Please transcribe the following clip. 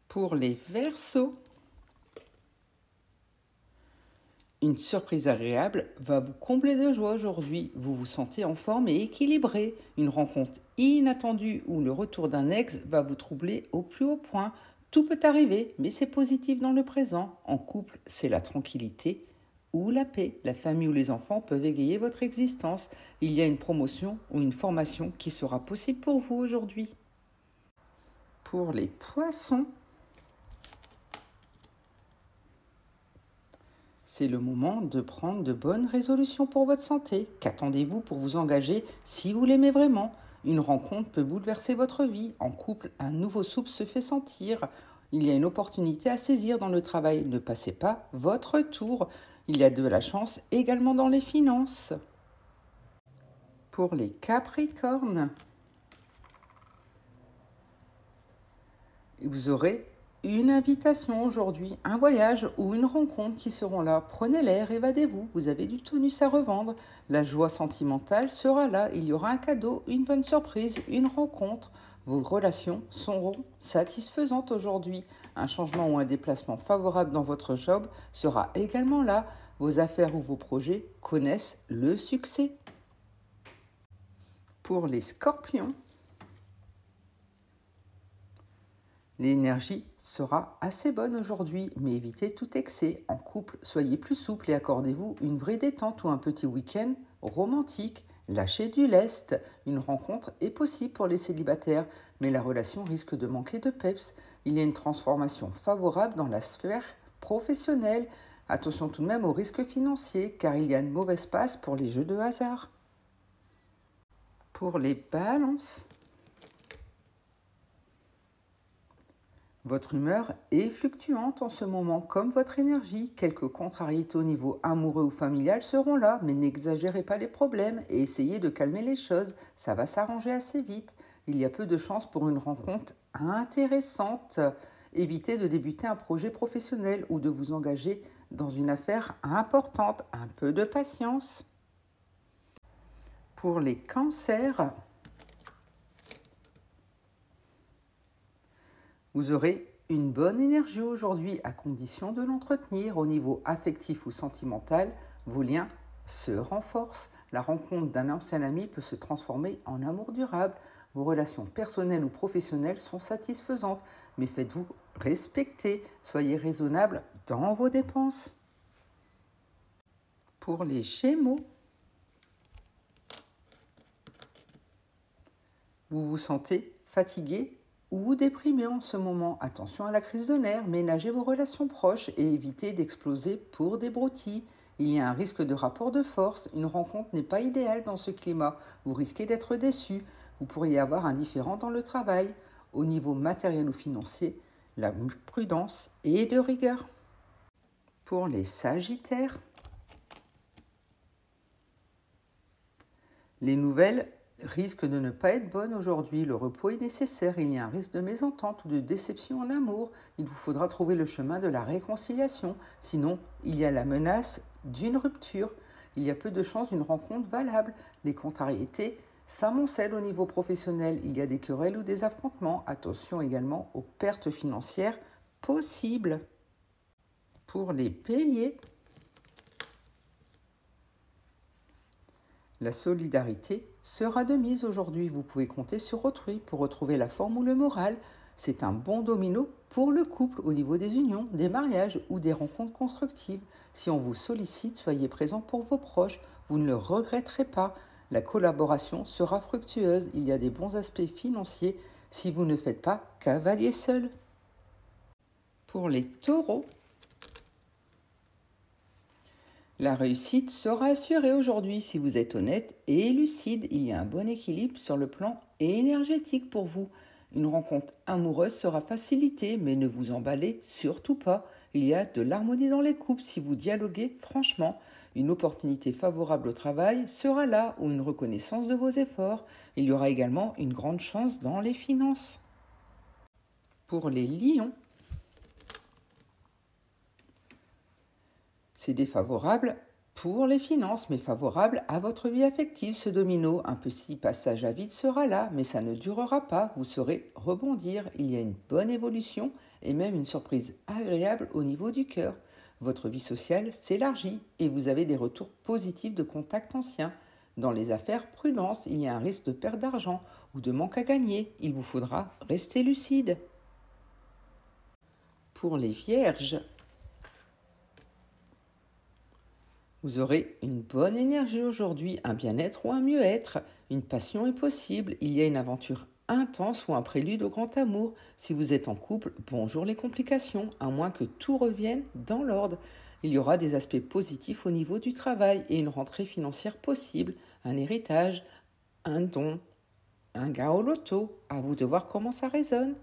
Pour les Verseaux, une surprise agréable va vous combler de joie aujourd'hui. Vous vous sentez en forme et équilibré. Une rencontre inattendue ou le retour d'un ex va vous troubler au plus haut point. Tout peut arriver, mais c'est positif dans le présent. En couple, c'est la tranquillité ou la paix. La famille ou les enfants peuvent égayer votre existence. Il y a une promotion ou une formation qui sera possible pour vous aujourd'hui. Pour les Poissons, c'est le moment de prendre de bonnes résolutions pour votre santé. Qu'attendez-vous pour vous engager si vous l'aimez vraiment? Une rencontre peut bouleverser votre vie. En couple, un nouveau souffle se fait sentir. Il y a une opportunité à saisir dans le travail. Ne passez pas votre tour. Il y a de la chance également dans les finances. Pour les Capricornes, vous aurez une invitation aujourd'hui, un voyage ou une rencontre qui seront là. Prenez l'air, évadez-vous, vous avez du tonus à revendre. La joie sentimentale sera là, il y aura un cadeau, une bonne surprise, une rencontre. Vos relations seront satisfaisantes aujourd'hui. Un changement ou un déplacement favorable dans votre job sera également là. Vos affaires ou vos projets connaissent le succès. Pour les Scorpions, l'énergie sera assez bonne aujourd'hui, mais évitez tout excès. En couple, soyez plus souple et accordez-vous une vraie détente ou un petit week-end romantique. Lâchez du lest. Une rencontre est possible pour les célibataires, mais la relation risque de manquer de peps. Il y a une transformation favorable dans la sphère professionnelle. Attention tout de même aux risques financiers, car il y a une mauvaise passe pour les jeux de hasard. Pour les balances, votre humeur est fluctuante en ce moment, comme votre énergie. Quelques contrariétés au niveau amoureux ou familial seront là, mais n'exagérez pas les problèmes et essayez de calmer les choses. Ça va s'arranger assez vite. Il y a peu de chances pour une rencontre intéressante. Évitez de débuter un projet professionnel ou de vous engager dans une affaire importante. Un peu de patience. Pour les cancers, vous aurez une bonne énergie aujourd'hui à condition de l'entretenir. Au niveau affectif ou sentimental, vos liens se renforcent. La rencontre d'un ancien ami peut se transformer en amour durable. Vos relations personnelles ou professionnelles sont satisfaisantes, mais faites-vous respecter. Soyez raisonnable dans vos dépenses. Pour les Gémeaux, vous vous sentez fatigué ou déprimé en ce moment. Attention à la crise de nerfs, ménagez vos relations proches et évitez d'exploser pour des broutilles. Il y a un risque de rapport de force, une rencontre n'est pas idéale dans ce climat. Vous risquez d'être déçu, vous pourriez avoir un différend dans le travail. Au niveau matériel ou financier, la prudence est de rigueur. Pour les Sagittaires, les nouvelles risquent de ne pas être bonnes aujourd'hui. Le repos est nécessaire. Il y a un risque de mésentente ou de déception en amour. Il vous faudra trouver le chemin de la réconciliation. Sinon, il y a la menace d'une rupture. Il y a peu de chances d'une rencontre valable. Les contrariétés s'amoncellent au niveau professionnel. Il y a des querelles ou des affrontements. Attention également aux pertes financières possibles. Pour les Béliers, la solidarité sera de mise aujourd'hui. Vous pouvez compter sur autrui pour retrouver la forme ou le moral. C'est un bon domino pour le couple au niveau des unions, des mariages ou des rencontres constructives. Si on vous sollicite, soyez présent pour vos proches. Vous ne le regretterez pas. La collaboration sera fructueuse. Il y a des bons aspects financiers si vous ne faites pas cavalier seul. Pour les taureaux, la réussite sera assurée aujourd'hui si vous êtes honnête et lucide. Il y a un bon équilibre sur le plan énergétique pour vous. Une rencontre amoureuse sera facilitée, mais ne vous emballez surtout pas. Il y a de l'harmonie dans les couples si vous dialoguez franchement. Une opportunité favorable au travail sera là ou une reconnaissance de vos efforts. Il y aura également une grande chance dans les finances. Pour les lions, c'est défavorable Pour les finances, mais favorable à votre vie affective, ce domino. Un petit passage à vide sera là, mais ça ne durera pas. Vous saurez rebondir. Il y a une bonne évolution et même une surprise agréable au niveau du cœur. Votre vie sociale s'élargit et vous avez des retours positifs de contacts anciens. Dans les affaires, prudence, il y a un risque de perte d'argent ou de manque à gagner. Il vous faudra rester lucide. Pour les vierges, vous aurez une bonne énergie aujourd'hui, un bien-être ou un mieux-être. Une passion est possible, il y a une aventure intense ou un prélude au grand amour. Si vous êtes en couple, bonjour les complications, à moins que tout revienne dans l'ordre. Il y aura des aspects positifs au niveau du travail et une rentrée financière possible, un héritage, un don, un gain au loto. À vous de voir comment ça résonne.